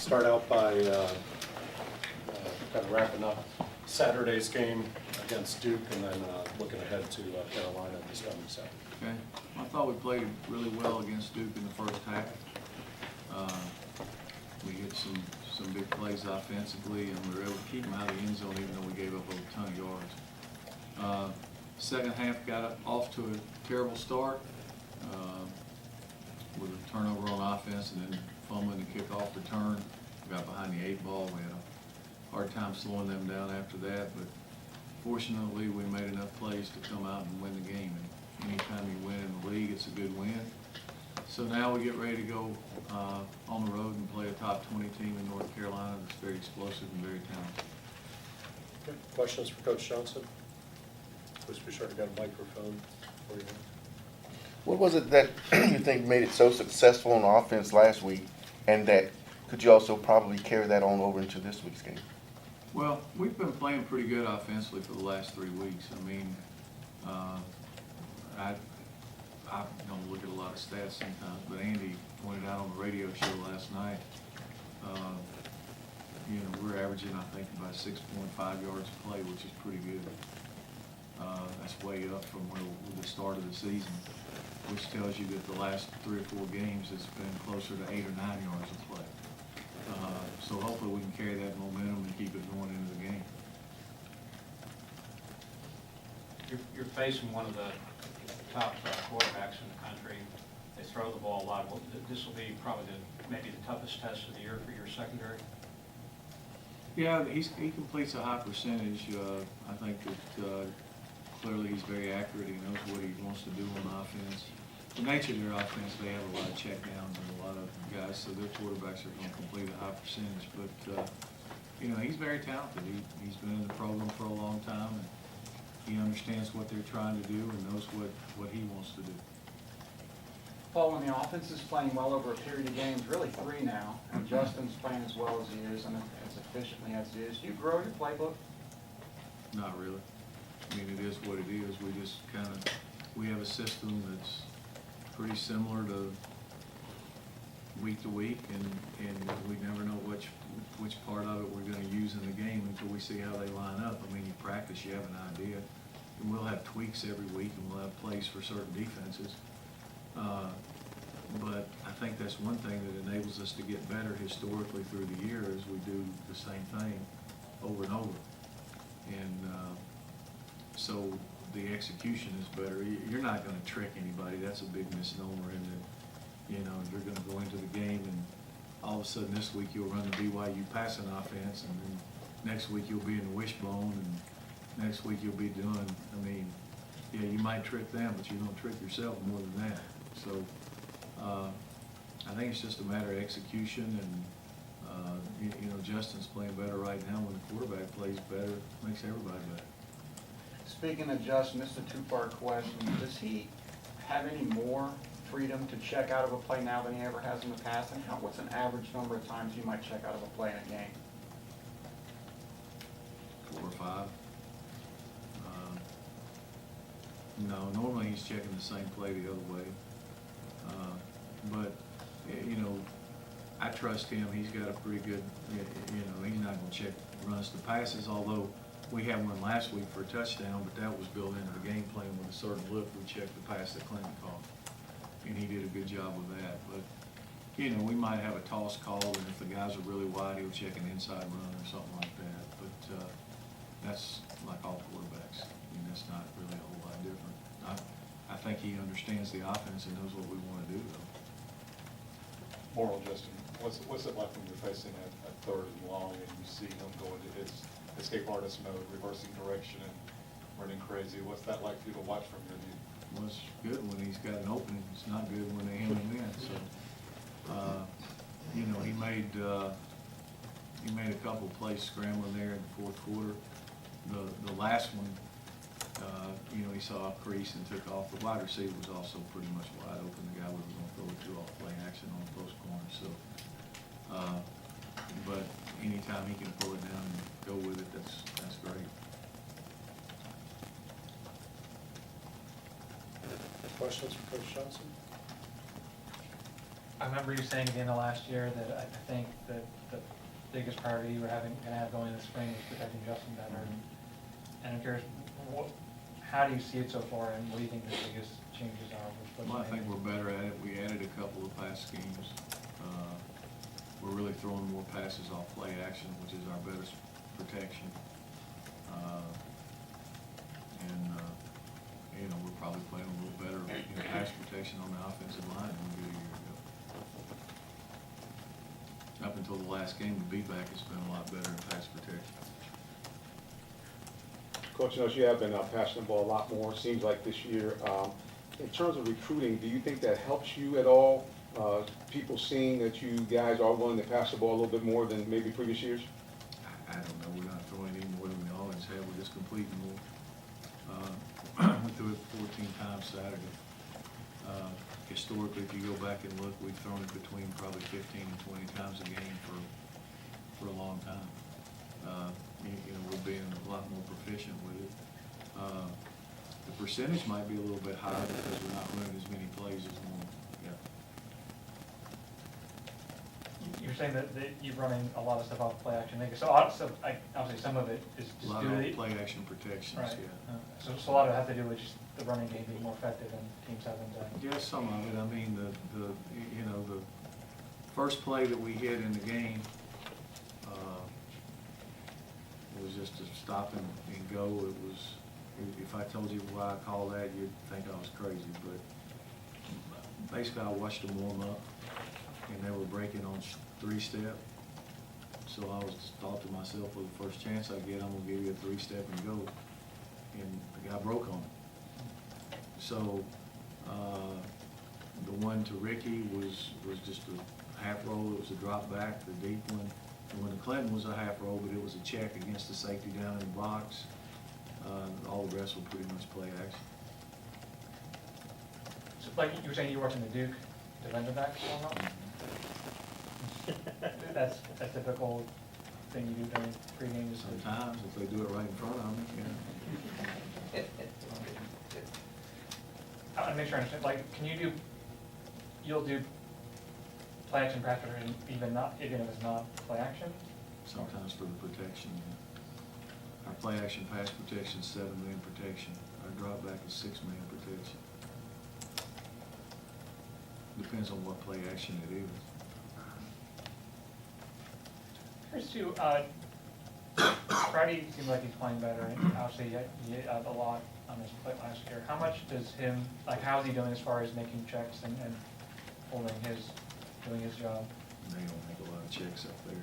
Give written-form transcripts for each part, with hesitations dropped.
start out by kind of wrapping up Saturday's game against Duke and then looking ahead to Carolina this coming Saturday. Okay. I thought we played really well against Duke in the first half. We hit some big plays offensively, and we were able to keep them out of the end zone even though we gave up a ton of yards. Second half got off to a terrible start with a turnover on offense and then fumbling the kickoff return. We got behind the 8 ball. We had a hard time slowing them down after that, but fortunately we made enough plays to come out and win the game. And anytime you win in the league, it's a good win. So now we get ready to go on the road and play a top 20 team in North Carolina that's very explosive and very talented. Okay. Questions for Coach Johnson? Please be sure to get a microphone for you. What was it that you think made it so successful on offense last week, and that could you also probably carry that on over into this week's game? Well, we've been playing pretty good offensively for the last 3 weeks. I mean, I don't look at a lot of stats sometimes, but Andy pointed out on the radio show last night, you know, we're averaging, I think, about 6.5 yards a play, which is pretty good. That's way up from where the start of the season, which tells you that the last 3 or 4 games it's been closer to 8 or 9 yards a play. So hopefully we can carry that momentum and keep it going into the game. You're facing one of the top quarterbacks in the country. They throw the ball a lot. Well, this will be probably maybe the toughest test of the year for your secondary. Yeah, he completes a high percentage. I think that clearly he's very accurate. He knows what he wants to do on offense. The nature of their offense, they have a lot of checkdowns and a lot of guys, so their quarterbacks are going to complete a high percentage. But, you know, he's very talented. He's been in the program for a long time, and he understands what they're trying to do and knows what he wants to do. Paul, when the offense is playing well over a period of games, really 3 now, and Justin's playing as well as he is and as efficiently as he is, do you grow your playbook? Not really. I mean, it is what it is. We just kind of, we have a system that's pretty similar to week to week, and we never know which part of it we're going to use in the game until we see how they line up. I mean, you practice, you have an idea, and we'll have tweaks every week, and we'll have plays for certain defenses. But I think that's one thing that enables us to get better historically through the year is we do the same thing over and over. And so the execution is better. You're not going to trick anybody. That's a big misnomer in that, you know, you're going to go into the game and all of a sudden this week you'll run the BYU passing offense, and then next week you'll be in the wishbone, and next week you'll be doing, I mean, yeah, you might trick them, but you don't trick yourself more than that. So I think it's just a matter of execution, and you know, Justin's playing better right now. When the quarterback plays better, it makes everybody better. Speaking of Justin, this is a 2-part question. Does he have any more freedom to check out of a play now than he ever has in the past? And what's an average number of times he might check out of a play in a game? 4 or 5. No, normally he's checking the same play the other way. But, you know, I trust him. He's got a pretty good, you know, he's not going to check runs to passes, although we had one last week for a touchdown, but that was built into the game plan with a certain look. We checked the pass that Clinton called, and he did a good job with that. But, you know, we might have a toss call, and if the guys are really wide, he'll check an inside run or something like that. But that's like all quarterbacks. I mean, that's not really a whole lot different. I think he understands the offense and knows what we want to do, though. Moral, Justin, what's it like when you're facing a 3rd and long and you see him go into his escape artist mode, reversing direction and running crazy? What's that like for you to watch from your view? Well, it's good when he's got an opening. It's not good when they hand him in. So, you know, he made a couple of plays scrambling there in the 4th quarter. The last one, you know, he saw a crease and took off. The wide receiver was also pretty much wide open. The guy was going to throw it to off play action on the post corner. So, but anytime he can pull it down and go with it, that's great. Questions for Coach Johnson? I remember you saying at the end of last year that I think that the biggest priority you were gonna have going in the spring was protecting Justin better. And I'm curious, how do you see it so far, and what do you think the biggest changes are? Well, I think we're better at it. We added a couple of pass schemes. We're really throwing more passes off play action, which is our better protection. And we're probably playing a little better pass protection on the offensive line than we did a year ago. Up until the last game, the beatback has been a lot better in pass protection. Coach, knows you have been passing the ball a lot more, seems like this year. In terms of recruiting, do you think that helps you at all? People seeing that you guys are willing to pass the ball a little bit more than maybe previous years? I don't know, we're not throwing any more than we always have, we're just completing more. We threw it 14 times Saturday. Historically, if you go back and look, we've thrown it between probably 15 and 20 times a game for a long time. We're being a lot more proficient with it. The percentage might be a little bit higher because we're not running as many plays as normal. Yeah. You're saying that you're running a lot of stuff off play action. Obviously some of it is A just lot due to of the. play action protections, Right. yeah. So a lot of it has to do with just the running game being more effective and teams having to. Yeah, some of it. I mean, the first play that we hit in the game was just to stop and go. It was, if I told you why I called that, you'd think I was crazy. But basically, I watched them warm up, and they were breaking on 3-step. So I thought to myself, for the first chance I get, I'm gonna give you a 3-step and go. And the guy broke on it. So the one to Ricky was just a half roll. It was a drop back, the deep one. And when the Clinton was a half roll, but it was a check against the safety down in the box. All the rest were pretty much play action. So like you were saying, you're watching the Duke defensive backs warm up? That's a typical thing you do during pregame. Sometimes, if they do it right in front of me, yeah. I want to make sure I understand, like, you'll do play action pass protection even if it's not play action? Sometimes for the protection. Our play action pass protection is 7-man protection. Our drop back is 6-man protection. Depends on what play action it is. Here's two, Friday seems like he's playing better, and obviously he had a lot on his plate last year. How much does him, like, how's he doing as far as making checks and doing his job? They don't make a lot of checks up there.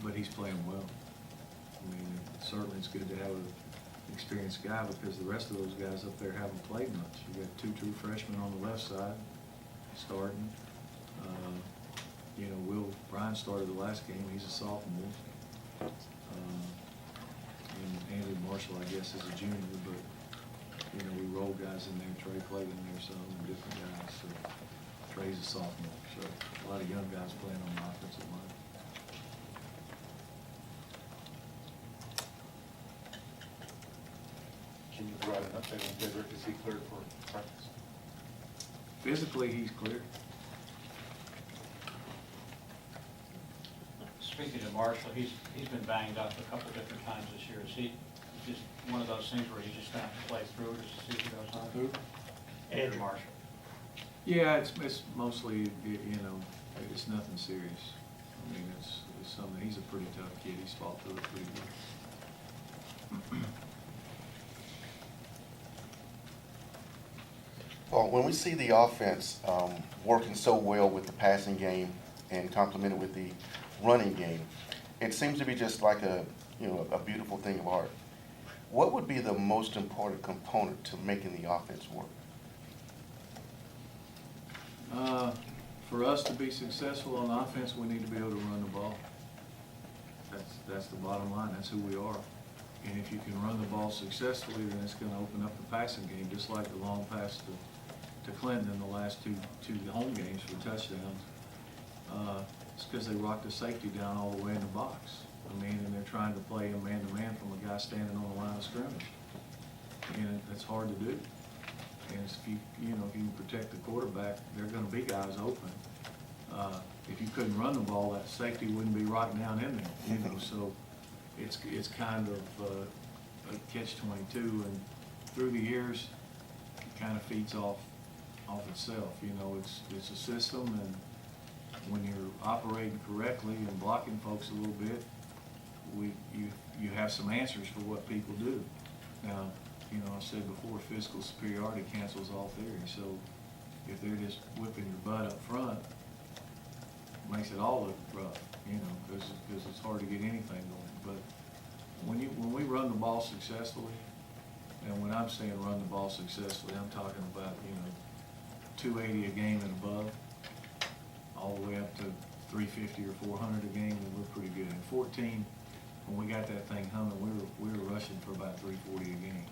But he's playing well. I mean, certainly it's good to have an experienced guy because the rest of those guys up there haven't played much. You got 2 true freshmen on the left side starting. Brian started the last game. He's a sophomore. And Andrew Marshall, I guess, is a junior, but, we roll guys in there. Trey played in there some, and different guys. So Trey's a sophomore. So a lot of young guys playing on the offensive line. Can you provide an update on Dedrick? Is he cleared for practice? Physically, he's clear. Speaking to Marshall, he's been banged up a couple different times this year. Is he just one of those things where you just have to play through it as the season goes on? Who? Andrew Marshall. Yeah, it's mostly, it's nothing serious. I mean, it's something, he's a pretty tough kid. He's fought through it pretty good. Well, when we see the offense working so well with the passing game and complemented with the running game, it seems to be just like a beautiful thing of art. What would be the most important component to making the offense work? For us to be successful on offense, we need to be able to run the ball. That's the bottom line. That's who we are. And if you can run the ball successfully, then it's going to open up the passing game, just like the long pass to Clinton in the last two home games for touchdowns. It's because they rocked the safety down all the way in the box. I mean, and they're trying to play a man-to-man from a guy standing on the line of scrimmage. And that's hard to do. And if you can protect the quarterback, there are gonna be guys open. If you couldn't run the ball, that safety wouldn't be right down in there, so it's kind of a catch-22, and through the years, it kind of feeds off itself, it's a system, and when you're operating correctly and blocking folks a little bit, you have some answers for what people do. Now, I said before, physical superiority cancels all theory, so if they're just whipping your butt up front, it makes it all look rough, because it's hard to get anything going. But when we run the ball successfully, and when I'm saying run the ball successfully, I'm talking about, 280 a game and above, all the way up to 350 or 400 a game, and we're pretty good. In 14, when we got that thing humming, we were rushing for about 340 a game.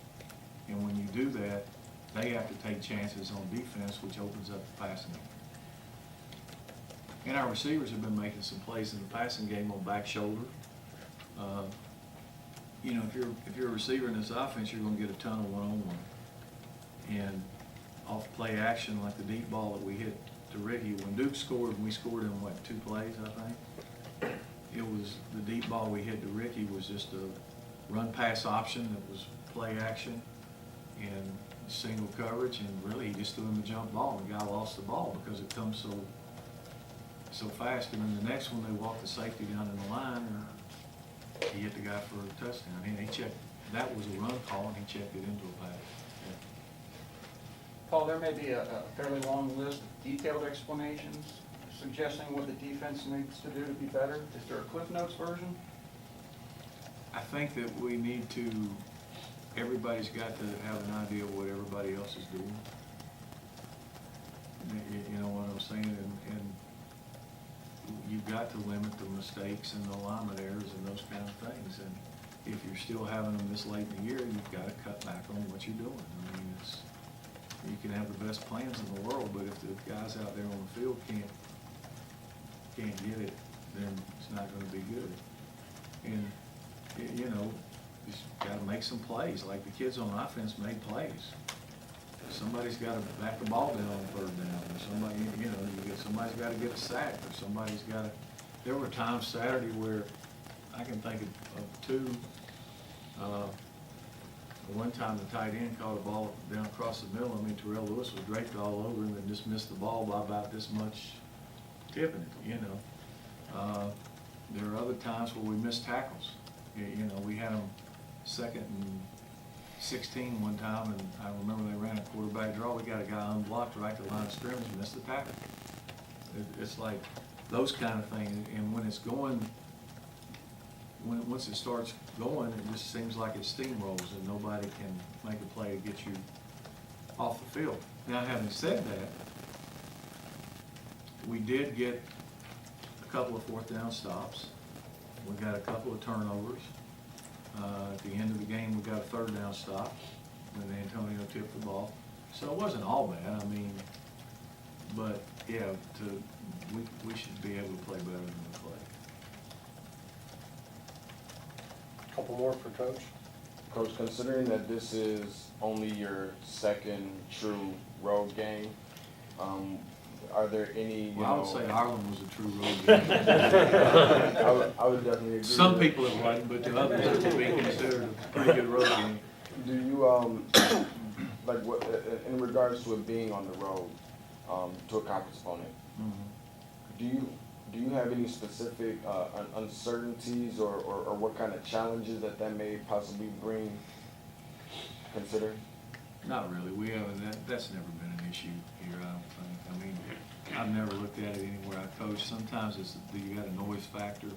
And when you do that, they have to take chances on defense, which opens up the passing game. And our receivers have been making some plays in the passing game on back shoulder. If you're a receiver in this offense, you're going to get a ton of one-on-one. And off play action, like the deep ball that we hit to Ricky, when Duke scored, we scored in 2 plays, I think. It was the deep ball we hit to Ricky was just a run-pass option that was play action and single coverage, and really he just threw him a jump ball, and the guy lost the ball because it comes so fast. And then the next one, they walked the safety down in the line, and he hit the guy for a touchdown. And he checked, that was a run call, and he checked it into a pass. Paul, there may be a fairly long list of detailed explanations suggesting what the defense needs to do to be better. Is there a Cliff Notes version? I think that we need to, everybody's got to have an idea of what everybody else is doing. You know what I'm saying? And you've got to limit the mistakes and the alignment errors and those kind of things. And if you're still having them this late in the year, you've got to cut back on what you're doing. I mean, you can have the best plans in the world, but if the guys out there on the field can't get it, then it's not going to be good. And you just got to make some plays. Like the kids on offense made plays. Somebody's got to back the ball down on 3rd down, or somebody's got to get a sack, or somebody's got to. There were times Saturday where I can think of 2. One time the tight end caught a ball down across the middle. I mean, Terrell Lewis was draped all over him and just missed the ball by about this much, tipping it. There are other times where we missed tackles. We had them 2nd and 16 one time, and I remember they ran a quarterback draw. We got a guy unblocked right to the line of scrimmage and missed the tackle. It's like those kind of things. And when it's going, once it starts going, it just seems like it steamrolls and nobody can make a play to get you off the field. Now, having said that, we did get a couple of 4th down stops. We got a couple of turnovers. At the end of the game, we got a 3rd down stop when Antonio tipped the ball. So it wasn't all bad. I mean, but yeah, we should be able to play better than we play. Couple more for Coach. Coach, considering that this is only your 2nd true road game, are there any, I would say Ireland was a true road game. I would definitely agree. Some people it wasn't, but to others it would be considered a pretty good road game. Do you, like, what, in regards to it being on the road, to a conference opponent, do you have any specific uncertainties or what kind of challenges that may possibly bring, considering? Not really. We haven't, that's never been an issue here, I don't think. I mean, I've never looked at it anywhere I coach. Sometimes you got a noise factor.